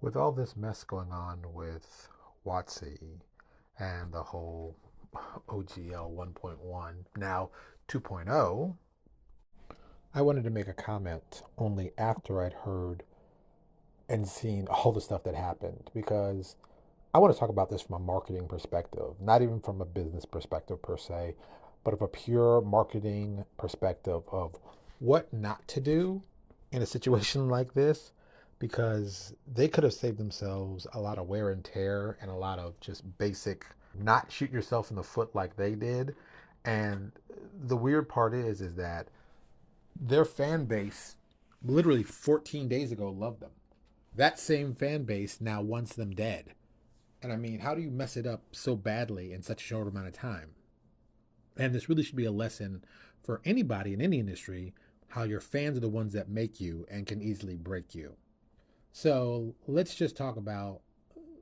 With all this mess going on with WotC and the whole OGL 1.1, now 2.0, I wanted to make a comment only after I'd heard and seen all the stuff that happened because I want to talk about this from a marketing perspective, not even from a business perspective per se, but of a pure marketing perspective of what not to do in a situation like this, because they could have saved themselves a lot of wear and tear and a lot of just basic not shoot yourself in the foot like they did. And the weird part is that their fan base literally 14 days ago loved them. That same fan base now wants them dead. And I mean, how do you mess it up so badly in such a short amount of time? And this really should be a lesson for anybody in any industry, how your fans are the ones that make you and can easily break you. So let's just talk about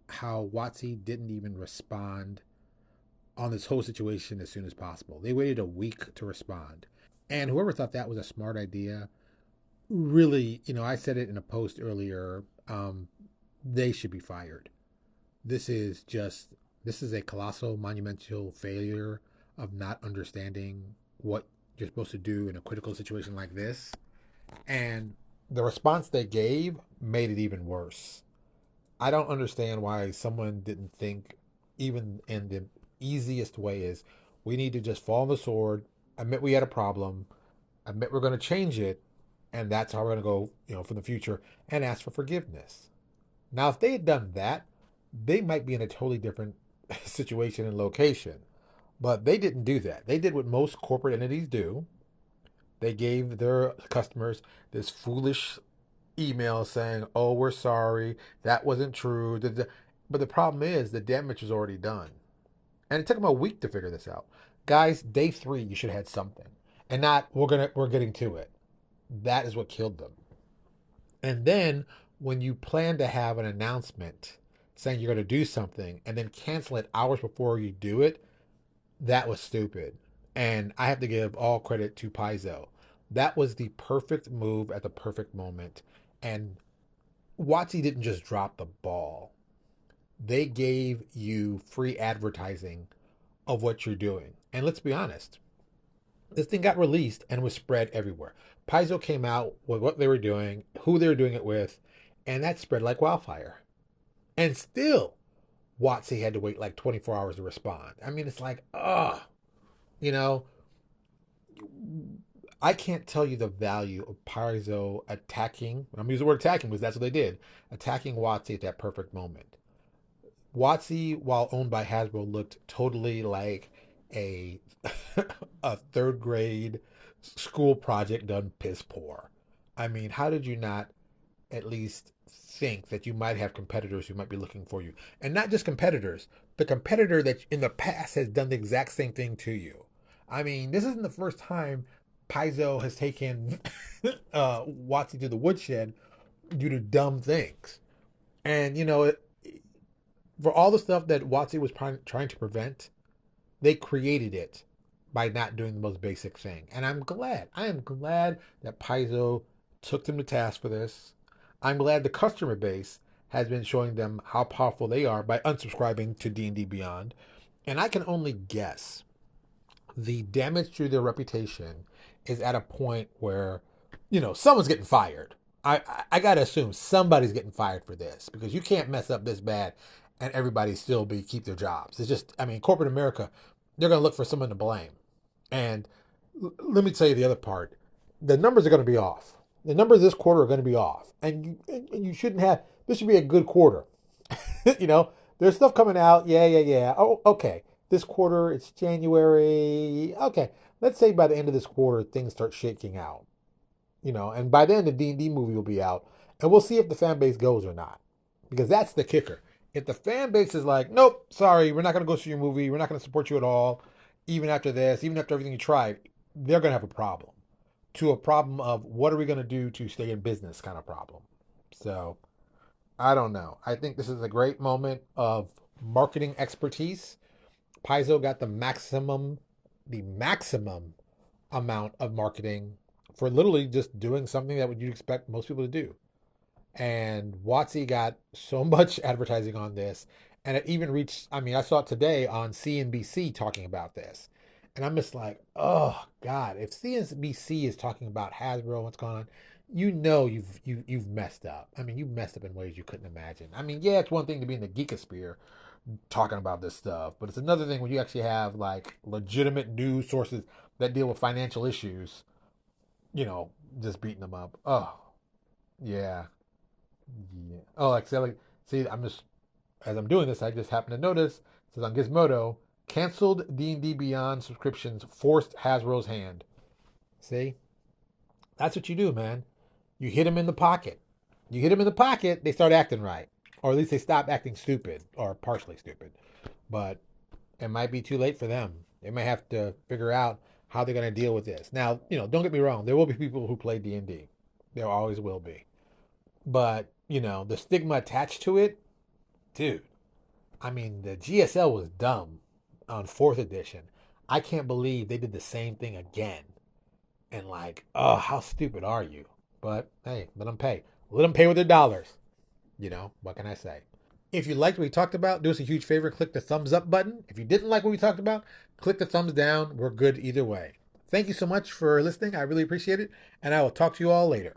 how WotC didn't even respond on this whole situation as soon as possible. They waited a week to respond. And whoever thought that was a smart idea, really, I said it in a post earlier, they should be fired. This is just this is a colossal monumental failure of not understanding what you're supposed to do in a critical situation like this. And the response they gave made it even worse. I don't understand why someone didn't think, even in the easiest way, is we need to just fall on the sword, admit we had a problem, admit we're going to change it, and that's how we're going to go, for the future, and ask for forgiveness. Now, if they had done that, they might be in a totally different situation and location. But they didn't do that. They did what most corporate entities do. They gave their customers this foolish email saying, "Oh, we're sorry. That wasn't true." But the problem is the damage was already done. And it took them a week to figure this out. Guys, day 3 you should have had something. And not we're getting to it. That is what killed them. And then when you plan to have an announcement saying you're going to do something and then cancel it hours before you do it, that was stupid. And I have to give all credit to Paizo. That was the perfect move at the perfect moment. And WotC didn't just drop the ball. They gave you free advertising of what you're doing. And let's be honest, this thing got released and was spread everywhere. Paizo came out with what they were doing, who they were doing it with, and that spread like wildfire. And still, WotC had to wait like 24 hours to respond. I mean, it's like, you know, I can't tell you the value of Paizo attacking. I'm using the word attacking because that's what they did, attacking WotC at that perfect moment. WotC, while owned by Hasbro, looked totally like a a third grade school project done piss poor. I mean, how did you not at least think that you might have competitors who might be looking for you? And not just competitors, the competitor that in the past has done the exact same thing to you. I mean, this isn't the first time Paizo has taken WotC to the woodshed due to dumb things. And, for all the stuff that WotC was trying to prevent, they created it by not doing the most basic thing. And I'm glad. I am glad that Paizo took them to task for this. I'm glad the customer base has been showing them how powerful they are by unsubscribing to D&D Beyond. And I can only guess the damage to their reputation is at a point where, someone's getting fired. I gotta assume somebody's getting fired for this because you can't mess up this bad and everybody still keep their jobs. It's just, I mean, corporate America, they're gonna look for someone to blame. And let me tell you the other part: the numbers are gonna be off. The numbers this quarter are gonna be off, and you shouldn't have. This should be a good quarter. you know, there's stuff coming out. Yeah, yeah, yeah. Oh, okay. This quarter, it's January. Okay, let's say by the end of this quarter, things start shaking out. And by then the D&D movie will be out, and we'll see if the fan base goes or not, because that's the kicker. If the fan base is like, nope, sorry, we're not going to go see your movie, we're not going to support you at all, even after this, even after everything you tried, they're going to have a problem. To a problem of what are we going to do to stay in business kind of problem. So I don't know. I think this is a great moment of marketing expertise. Paizo got the maximum amount of marketing for literally just doing something that you'd expect most people to do. And Watsy got so much advertising on this, and it even reached. I mean, I saw it today on CNBC talking about this, and I'm just like, oh God, if CNBC is talking about Hasbro, what's going on, you've messed up. I mean, you've messed up in ways you couldn't imagine. I mean, yeah, it's one thing to be in the geekosphere talking about this stuff, but it's another thing when you actually have like legitimate news sources that deal with financial issues, you know, just beating them up. Oh, yeah. Yeah. Oh, like, see, I'm just as I'm doing this, I just happen to notice it says on Gizmodo, canceled D&D Beyond subscriptions forced Hasbro's hand. See, that's what you do, man. You hit them in the pocket. You hit them in the pocket, they start acting right, or at least they stop acting stupid or partially stupid. But it might be too late for them. They might have to figure out how they're going to deal with this. Now, don't get me wrong. There will be people who play D&D. There always will be. But, the stigma attached to it, dude. I mean, the GSL was dumb on 4th edition. I can't believe they did the same thing again. And like, oh, how stupid are you? But hey, let them pay. Let them pay with their dollars. What can I say? If you liked what we talked about, do us a huge favor, click the thumbs up button. If you didn't like what we talked about, click the thumbs down. We're good either way. Thank you so much for listening. I really appreciate it. And I will talk to you all later.